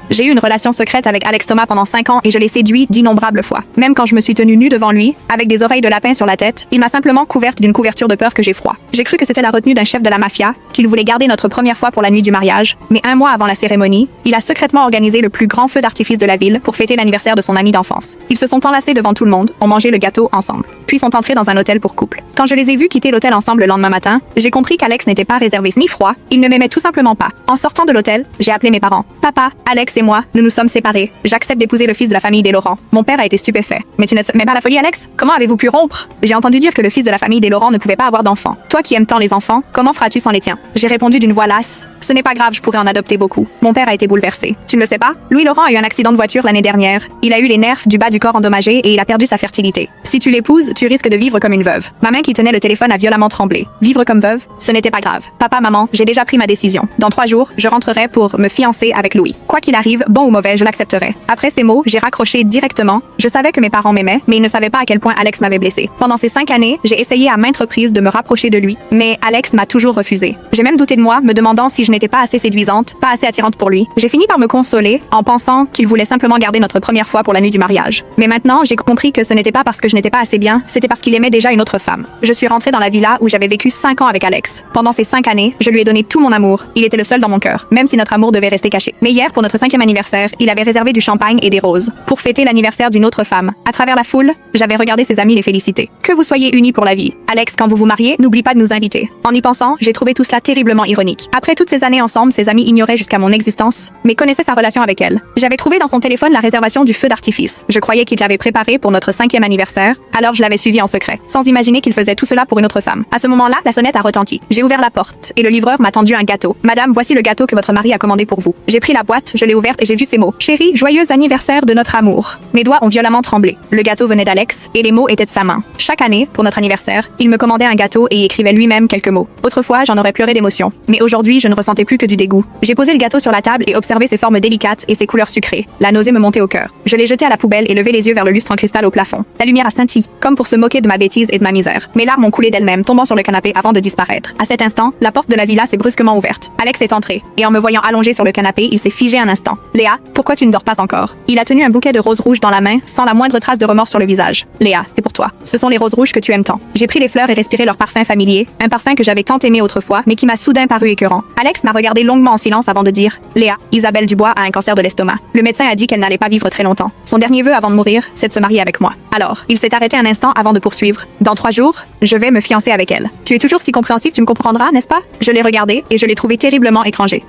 J'ai eu une relation secrète avec Alex Thomas pendant 5 ans et je l'ai séduit d'innombrables fois. Même quand je me suis tenue nue devant lui, avec des oreilles de lapin sur la tête, il m'a simplement couverte d'une couverture de peur que j'ai froid. J'ai cru que c'était la retenue d'un chef de la mafia, qu'il voulait garder notre première fois pour la nuit du mariage, mais 1 mois avant la cérémonie, il a secrètement organisé le plus grand feu d'artifice de la ville pour fêter l'anniversaire de son ami d'enfance. Ils se sont enlacés devant tout le monde, ont mangé le gâteau ensemble, puis sont entrés dans un hôtel pour couple. Quand je les ai vus quitter l'hôtel ensemble le lendemain matin, j'ai compris qu'Alex n'était pas réservé ni froid, il ne m'aimait tout simplement pas. En sortant de l'hôtel, j'ai appelé mes parents. Papa, Alex et moi, nous nous sommes séparés. J'accepte d'épouser le fils de la famille des Laurent. Mon père a été stupéfait. Mais tu ne te mets pas la folie, Alex? Comment avez-vous pu rompre? J'ai entendu dire que le fils de la famille des Laurent ne pouvait pas avoir d'enfants. Toi qui aimes tant les enfants, comment feras-tu sans les tiens? J'ai répondu d'une voix lasse. Ce n'est pas grave, je pourrais en adopter beaucoup. Mon père a été bouleversé. Tu ne le sais pas? Louis Laurent a eu un accident de voiture l'année dernière. Il a eu les nerfs du bas du corps endommagés et il a perdu sa fertilité. Si tu l'épouses, tu risques de vivre comme une veuve. Ma main qui tenait le téléphone a violemment tremblé. Vivre comme veuve, ce n'était pas grave. Papa, maman, j'ai déjà pris ma décision. Dans 3 jours, je rentrerai pour me fiancer avec Louis. Quoi qu'il arrive, bon ou mauvais, je l'accepterai. Après ces mots, j'ai raccroché directement. Je savais que mes parents m'aimaient, mais ils ne savaient pas à quel point Alex m'avait blessé. Pendant ces 5 années, j'ai essayé à maintes reprises de me rapprocher de lui, mais Alex m'a toujours refusé. J'ai même douté de moi, me demandant si je n'étais pas assez séduisante, pas assez attirante pour lui. J'ai fini par me consoler en pensant qu'il voulait simplement garder notre première fois pour la nuit du mariage. Mais maintenant, j'ai compris que ce n'était pas parce que je n'étais pas assez bien, c'était parce qu'il aimait déjà une autre femme. Je suis rentrée dans la villa où j'avais vécu 5 ans avec Alex. Pendant ces 5 années, je lui ai donné tout mon amour. Il était le seul dans mon cœur, même si notre amour devait rester caché. Mais hier, pour notre 5e anniversaire, il avait réservé du champagne et des roses pour fêter l'anniversaire d'une autre femme. À travers la foule, j'avais regardé ses amis les féliciter. Que vous soyez unis pour la vie. Alex, quand vous vous mariez, n'oublie pas de nous inviter. En y pensant, j'ai trouvé tout cela terriblement ironique. Après toutes ces années ensemble, ses amis ignoraient jusqu'à mon existence, mais connaissaient sa relation avec elle. J'avais trouvé dans son téléphone la réservation du feu d'artifice. Je croyais qu'il l'avait préparé pour notre 5e anniversaire, alors je l'avais suivi en secret, sans imaginer qu'il faisait tout cela pour une autre femme. À ce moment-là, la sonnette a retenti. J'ai ouvert la porte, et le livreur m'a tendu un gâteau. Madame, voici le gâteau que votre mari a commandé pour vous. J'ai pris la boîte, je l'ai ouverte et j'ai vu ces mots. Chérie, joyeux anniversaire de notre amour. Mes doigts ont violemment tremblé. Le gâteau venait d'Alex, et les mots étaient de sa main. Chaque année, pour notre anniversaire, il me commandait un gâteau et écrivait lui-même quelques mots. Autrefois, j'en aurais pleuré d'émotion. Mais aujourd'hui, je ne ressentais plus que du dégoût. J'ai posé le gâteau sur la table et observé ses formes délicates et ses couleurs sucrées. La nausée me montait au cœur. Je l'ai jeté à la poubelle et levé les yeux vers le lustre en cristal au plafond. La lumière a scintillé, comme pour se moquer de ma bêtise et de ma misère. Mes larmes ont coulé d'elles-mêmes, tombant sur le canapé avant de disparaître. À cet instant, la porte de la villa s'est brusquement ouverte. Alex est entré, et en me voyant allongé sur le canapé, il s'est figé un instant. Léa, pourquoi tu ne dors pas encore? Il a tenu un bouquet de roses rouges dans la main, sans la moindre trace de remords sur le visage. Léa, c'est pour toi. Ce sont les roses rouges que tu aimes tant. J'ai pris les fleurs et respiré leur parfum familier, un parfum que j'avais tant aimé autrefois, mais qui m'a soudain paru écœurant. Alex m'a regardé longuement en silence avant de dire: Léa, Isabelle Dubois a un cancer de l'estomac. Le médecin a dit qu'elle n'allait pas vivre très longtemps. Son dernier vœu avant de mourir, c'est de se marier avec moi. Alors, il s'est arrêté un instant avant de poursuivre. Dans 3 jours, je vais me fiancer avec elle. Tu es toujours si compréhensif, tu me comprendras, n'est-ce pas? Je l'ai regardé et je l'ai trouvé terriblement étranger.